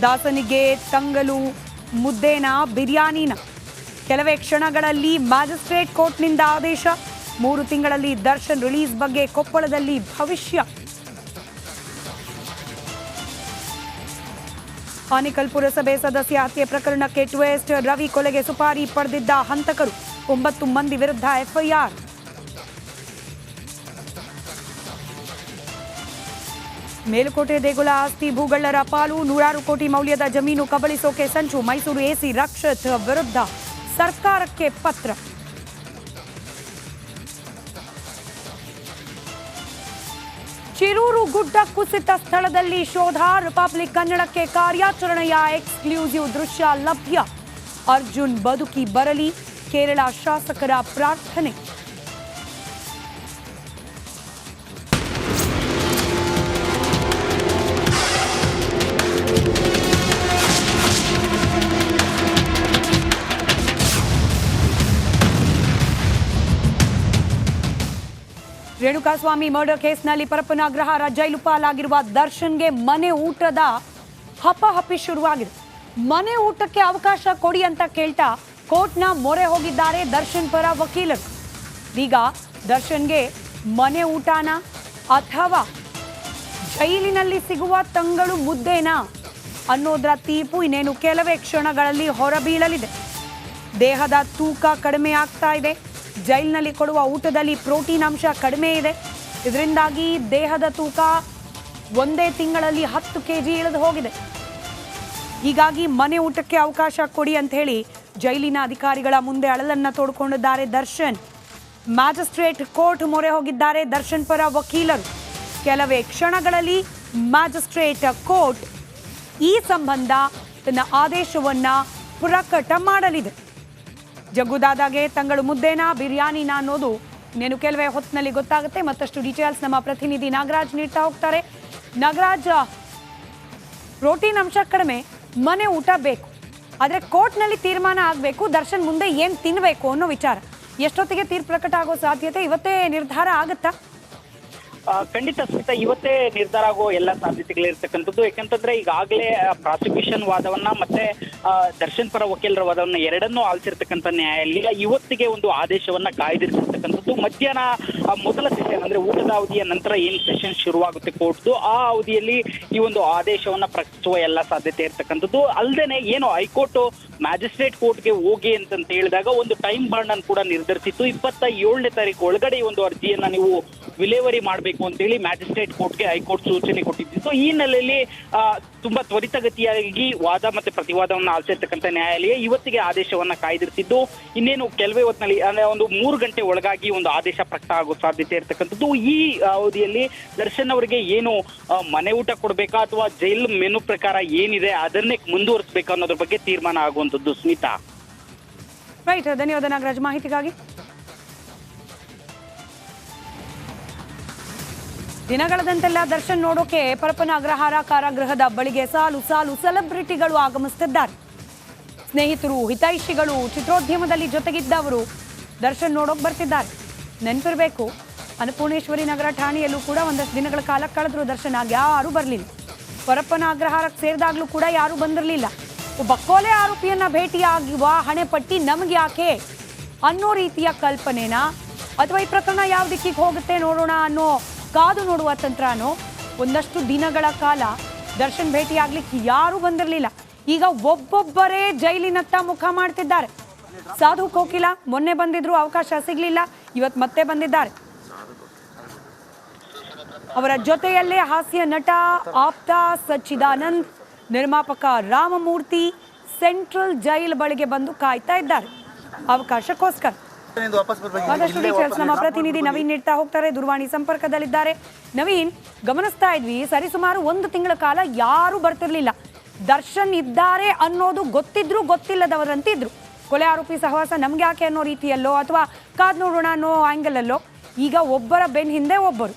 ದಾಸನಿಗೆ ತಂಗಲು ಮುದ್ದೇನ ಬಿರಿಯಾನಿನ. ಕೆಲವೇ ಕ್ಷಣಗಳಲ್ಲಿ ಮ್ಯಾಜಿಸ್ಟ್ರೇಟ್ ಕೋರ್ಟ್ನಿಂದ ಆದೇಶ. 3 ತಿಂಗಳಲ್ಲಿ ದರ್ಶನ್ ರಿಲೀಸ್ ಬಗ್ಗೆ ಕೊಪ್ಪಳದಲ್ಲಿ ಭವಿಷ್ಯ. ಆನೇಕಲ್ ಪುರಸಭೆ ಸದಸ್ಯ ಹತ್ಯೆ ಪ್ರಕರಣಕ್ಕೆ ಟ್ವಿಸ್ಟ್. ರವಿ ಕೊಲೆಗೆ ಸುಪಾರಿ ಪಡೆದಿದ್ದ ಹಂತಕರು. 9 ಮಂದಿ ವಿರುದ್ಧ ಎಫ್ಐಆರ್. ಮೇಲುಕೋಟೆ ದೇಗುಲ ಆಸ್ತಿ ಭೂಗಳ್ಳರ ಪಾಲು. 100 ಕೋಟಿ ಮೌಲ್ಯದ ಜಮೀನು ಕಬಳಿಸೋಕೆ ಸಂಚು. ಮೈಸೂರು ಎಸಿ ರಕ್ಷತ್ ವಿರುದ್ಧ ಸರ್ಕಾರಕ್ಕೆ ಪತ್ರ. ಚಿರೂರು ಗುಡ್ಡ ಕುಸಿತ ಸ್ಥಳದಲ್ಲಿ ಶೋಧ. ರಿಪಬ್ಲಿಕ್ ಕನ್ನಡಕ್ಕೆ ಕಾರ್ಯಾಚರಣೆಯ ಎಕ್ಸ್ಕ್ಲೂಸಿವ್ ದೃಶ್ಯ ಲಭ್ಯ. ಅರ್ಜುನ್ ಬದುಕಿ ಬರಲಿ, ಕೇರಳ ಶಾಸಕರ ಪ್ರಾರ್ಥನೆ. ರೇಣುಕಾಸ್ವಾಮಿ ಮರ್ಡರ್ ಕೇಸ್ನಲ್ಲಿ ಪರಪ್ಪನ ಅಗ್ರಹಾರ ಜೈಲು ಪಾಲಾಗಿರುವ ದರ್ಶನ್ಗೆ ಮನೆ ಊಟದ ಹಪಹಪಿ ಶುರುವಾಗಿದೆ. ಮನೆ ಊಟಕ್ಕೆ ಅವಕಾಶ ಕೊಡಿ ಅಂತ ಕೇಳ್ತಾ ಕೋರ್ಟ್ನ ಮೊರೆ ಹೋಗಿದ್ದಾರೆ ದರ್ಶನ್ ಪರ ವಕೀಲರು. ಈಗ ದರ್ಶನ್ಗೆ ಮನೆ ಊಟನ ಅಥವಾ ಜೈಲಿನಲ್ಲಿ ಸಿಗುವ ತಂಗಳು ಮುದ್ದೇನಾ ಅನ್ನೋದರ ತೀರ್ಪು ಇನ್ನೇನು ಕೆಲವೇ ಕ್ಷಣಗಳಲ್ಲಿ ಹೊರಬೀಳಲಿದೆ. ದೇಹದ ತೂಕ ಕಡಿಮೆ ಆಗ್ತಾ ಇದೆ. ಜೈಲಿನಲ್ಲಿ ಕೊಡುವ ಊಟದಲ್ಲಿ ಪ್ರೋಟೀನ್ ಅಂಶ ಕಡಿಮೆ ಇದೆ. ಇದರಿಂದಾಗಿ ದೇಹದ ತೂಕ ಒಂದೇ ತಿಂಗಳಲ್ಲಿ 10 kg ಇಳಿದು ಹೋಗಿದೆ. ಹೀಗಾಗಿ ಮನೆ ಊಟಕ್ಕೆ ಅವಕಾಶ ಕೊಡಿ ಅಂತ ಹೇಳಿ ಜೈಲಿನ ಅಧಿಕಾರಿಗಳ ಮುಂದೆ ಅಳಲನ್ನ ತೋಡ್ಕೊಂಡಿದ್ದಾರೆ ದರ್ಶನ್. ಮ್ಯಾಜಿಸ್ಟ್ರೇಟ್ ಕೋರ್ಟ್ ಮೊರೆ ಹೋಗಿದ್ದಾರೆ ದರ್ಶನ್ ಪರ ವಕೀಲರು. ಕೆಲವೇ ಕ್ಷಣಗಳಲ್ಲಿ ಮ್ಯಾಜಿಸ್ಟ್ರೇಟ್ ಕೋರ್ಟ್ ಈ ಸಂಬಂಧ ತನ್ನ ಆದೇಶವನ್ನ ಪ್ರಕಟ ಮಾಡಲಿದೆ. ಜಗ್ಗುದಾದಾಗೆ ತಂಗಳು ಮುದ್ದೇನಾ ಬಿರಿಯಾನಿನ ಅನ್ನೋದು ಇನ್ನೇನು ಕೆಲವೇ ಹೊತ್ತಿನಲ್ಲಿ ಗೊತ್ತಾಗುತ್ತೆ. ಮತ್ತಷ್ಟು ಡೀಟೇಲ್ಸ್ ನಮ್ಮ ಪ್ರತಿನಿಧಿ ನಾಗರಾಜ್ ನೀಡ್ತಾ ಹೋಗ್ತಾರೆ. ನಾಗರಾಜ್, ಪ್ರೋಟೀನ್ ಅಂಶ ಕಡಿಮೆ, ಮನೆ ಊಟ ಬೇಕು, ಆದರೆ ಕೋರ್ಟ್ನಲ್ಲಿ ತೀರ್ಮಾನ ಆಗಬೇಕು ದರ್ಶನ್ ಮುಂದೆ ಏನು ತಿನ್ನಬೇಕು ಅನ್ನೋ ವಿಚಾರ. ಎಷ್ಟೊತ್ತಿಗೆ ತೀರ್ಪು ಪ್ರಕಟ ಆಗೋ ಸಾಧ್ಯತೆ? ಇವತ್ತೇ ನಿರ್ಧಾರ ಆಗುತ್ತಾ? ಖಂಡಿತ ಸ್ಮಿತಾ, ಇವತ್ತೇ ನಿರ್ಧಾರ ಆಗೋ ಎಲ್ಲ ಸಾಧ್ಯತೆಗಳಿರ್ತಕ್ಕಂಥದ್ದು. ಯಾಕಂತಂದ್ರೆ ಈಗಾಗಲೇ ಪ್ರಾಸಿಕ್ಯೂಷನ್ ವಾದವನ್ನ ಮತ್ತೆ ದರ್ಶನ್ ಪರ ವಕೀಲರ ವಾದವನ್ನ ಎರಡನ್ನೂ ಆಲಿಸಿರ್ತಕ್ಕಂಥ ನ್ಯಾಯಾಲಯ ಇವತ್ತಿಗೆ ಒಂದು ಆದೇಶವನ್ನ ಕಾಯ್ದಿರಿಸಿರ್ತಕ್ಕಂಥದ್ದು. ಮಧ್ಯಾಹ್ನ ಮೊದಲ ಸೆಷನ್ ಅಂದ್ರೆ ಊಟದ ಅವಧಿಯ ನಂತರ ಏನು ಸೆಷನ್ ಶುರುವಾಗುತ್ತೆ ಕೋರ್ಟ್ದು, ಆ ಅವಧಿಯಲ್ಲಿ ಈ ಒಂದು ಆದೇಶವನ್ನ ಪ್ರಕಟಿಸುವ ಎಲ್ಲ ಸಾಧ್ಯತೆ ಇರ್ತಕ್ಕಂಥದ್ದು. ಅಲ್ಲದೆ ಏನು ಹೈಕೋರ್ಟ್ ಮ್ಯಾಜಿಸ್ಟ್ರೇಟ್ ಕೋರ್ಟ್ಗೆ ಹೋಗಿ ಅಂತ ಹೇಳಿದಾಗ ಒಂದು ಟೈಮ್ ಬಾಂಡ್ ಅನ್ನು ಕೂಡ ನಿರ್ಧರಿಸಿತ್ತು. 27ನೇ ತಾರೀಕು ಒಳಗಡೆ ಈ ಒಂದು ಅರ್ಜಿಯನ್ನ ನೀವು ವಿಲೇವರಿ ಮಾಡಬೇಕು ಅಂತೇಳಿ ಮ್ಯಾಜಿಸ್ಟ್ರೇಟ್ ಕೋರ್ಟ್ಗೆ ಹೈಕೋರ್ಟ್ ಸೂಚನೆ ಕೊಟ್ಟಿದ್ದು. ಈ ನೆಲೆಯಲ್ಲಿ ತುಂಬಾ ತ್ವರಿತಗತಿಯಾಗಿ ವಾದ ಮತ್ತೆ ಪ್ರತಿವಾದವನ್ನು ಆಲಿಸಿರ್ತಕ್ಕಂಥ ನ್ಯಾಯಾಲಯ ಇವತ್ತಿಗೆ ಆದೇಶವನ್ನ ಕಾಯ್ದಿರಿಸಿದ್ದು. ಇನ್ನೇನು ಕೆಲವೇ ಹೊತ್ತಿನಲ್ಲಿ ಅಂದ್ರೆ ಒಂದು 3 ಗಂಟೆ ಒಳಗಾಗಿ ಒಂದು ಆದೇಶ ಪ್ರಕಟ ಆಗೋ ಸಾಧ್ಯತೆ ಇರ್ತಕ್ಕಂಥದ್ದು. ಈ ಅವಧಿಯಲ್ಲಿ ದರ್ಶನ್ ಅವರಿಗೆ ಏನು ಮನೆ ಊಟ ಕೊಡ್ಬೇಕಾ ಅಥವಾ ಜೈಲ್ ಮೆನು ಪ್ರಕಾರ ಏನಿದೆ ಅದನ್ನೇ ಮುಂದುವರಿಸಬೇಕಾ ಅನ್ನೋದ್ರ ಬಗ್ಗೆ ತೀರ್ಮಾನ ಆಗುವಂಥದ್ದು. ಸ್ಮಿತಾ, ರೈಟ್, ಧನ್ಯವಾದ ನಾಗರಾಜ್ ಮಾಹಿತಿಗಾಗಿ. ದಿನಗಳದಂತೆಲ್ಲ ದರ್ಶನ್ ನೋಡೋಕೆ ಪರಪ್ಪನ ಅಗ್ರಹಾರ ಕಾರಾಗೃಹದ ಬಳಿಗೆ ಸಾಲು ಸಾಲು ಸೆಲೆಬ್ರಿಟಿಗಳು ಆಗಮಿಸುತ್ತಿದ್ದಾರೆ. ಸ್ನೇಹಿತರು, ಹಿತೈಷಿಗಳು, ಚಿತ್ರೋದ್ಯಮದಲ್ಲಿ ಜೊತೆಗಿದ್ದವರು ದರ್ಶನ್ ನೋಡೋಕೆ ಬರ್ತಿದ್ದಾರೆ. ನೆನಪಿರಬೇಕು, ಅನ್ನಪೂರ್ಣೇಶ್ವರಿ ನಗರ ಠಾಣೆಯಲ್ಲೂ ಕೂಡ ಒಂದಷ್ಟು ದಿನಗಳ ಕಾಲ ಕಳೆದ್ರು ದರ್ಶನ್. ಆಗ ಯಾರೂ ಬರಲಿಲ್ಲ. ಪರಪ್ಪನ ಅಗ್ರಹಾರಕ್ಕೆ ಸೇರಿದಾಗಲೂ ಕೂಡ ಯಾರೂ ಬಂದಿರಲಿಲ್ಲ. ಒಬ್ಬ ಕೊಲೆ ಆರೋಪಿಯನ್ನ ಭೇಟಿಯಾಗುವ ಹಣೆ ಪಟ್ಟಿ ನಮಗೆ ಯಾಕೆ ಅನ್ನೋ ರೀತಿಯ ಕಲ್ಪನೆನ, ಅಥವಾ ಈ ಪ್ರಕರಣ ಯಾವ ದಿಕ್ಕಿಗೆ ಹೋಗುತ್ತೆ ನೋಡೋಣ ಅನ್ನೋ ಕಾದು ನೋಡುವ ತಂತ್ರನೋ ಒಂದಷ್ಟು ದಿನಗಳ ಕಾಲ ದರ್ಶನ್ ಭೇಟಿಯಾಗ್ಲಿಕ್ಕೆ ಯಾರೂ ಬಂದಿರಲಿಲ್ಲ. ಈಗ ಒಬ್ಬೊಬ್ಬರೇ ಜೈಲಿನತ್ತ ಮುಖ ಮಾಡ್ತಿದ್ದಾರೆ. ಸಾಧು ಕೋಕಿಲ ಮೊನ್ನೆ ಬಂದಿದ್ರು, ಅವಕಾಶ ಸಿಗ್ಲಿಲ್ಲ, ಇವತ್ತು ಮತ್ತೆ ಬಂದಿದ್ದಾರೆ. ಅವರ ಜೊತೆಯಲ್ಲೇ ಹಾಸ್ಯ ನಟ ಆಪ್ತ ಸಚ್ಚಿದಾನಂದ್, ನಿರ್ಮಾಪಕ ರಾಮಮೂರ್ತಿ ಸೆಂಟ್ರಲ್ ಜೈಲ್ ಬಳಿಗೆ ಬಂದು ಕಾಯ್ತಾ ಇದ್ದಾರೆ ಅವಕಾಶಕ್ಕೋಸ್ಕರ. ಮತ್ತಷ್ಟು ಡೀಟೇಲ್ಸ್ ನಮ್ಮ ಪ್ರತಿನಿಧಿ ನವೀನ್ ನೀಡ್ತಾ ಹೋಗ್ತಾರೆ, ದೂರವಾಣಿ ಸಂಪರ್ಕದಲ್ಲಿದ್ದಾರೆ. ನವೀನ್, ಗಮನಿಸ್ತಾ ಇದ್ವಿ ಸರಿಸುಮಾರು 1 ತಿಂಗಳ ಕಾಲ ಯಾರು ಬರ್ತಿರ್ಲಿಲ್ಲ. ದರ್ಶನ್ ಇದ್ದಾರೆ ಅನ್ನೋದು ಗೊತ್ತಿದ್ರು ಗೊತ್ತಿಲ್ಲದವರಂತಿದ್ರು. ಕೊಲೆ ಆರೋಪಿ ಸಹವಾಸ ನಮ್ಗೆ ಯಾಕೆ ಅನ್ನೋ ರೀತಿಯಲ್ಲೋ ಅಥವಾ ಕಾದ್ ನೋಡೋಣ ಅನ್ನೋ ಆಂಗಲ್ ಅಲ್ಲೋ ಈಗ ಒಬ್ಬರ ಬೆನ್ ಹಿಂದೆ ಒಬ್ಬರು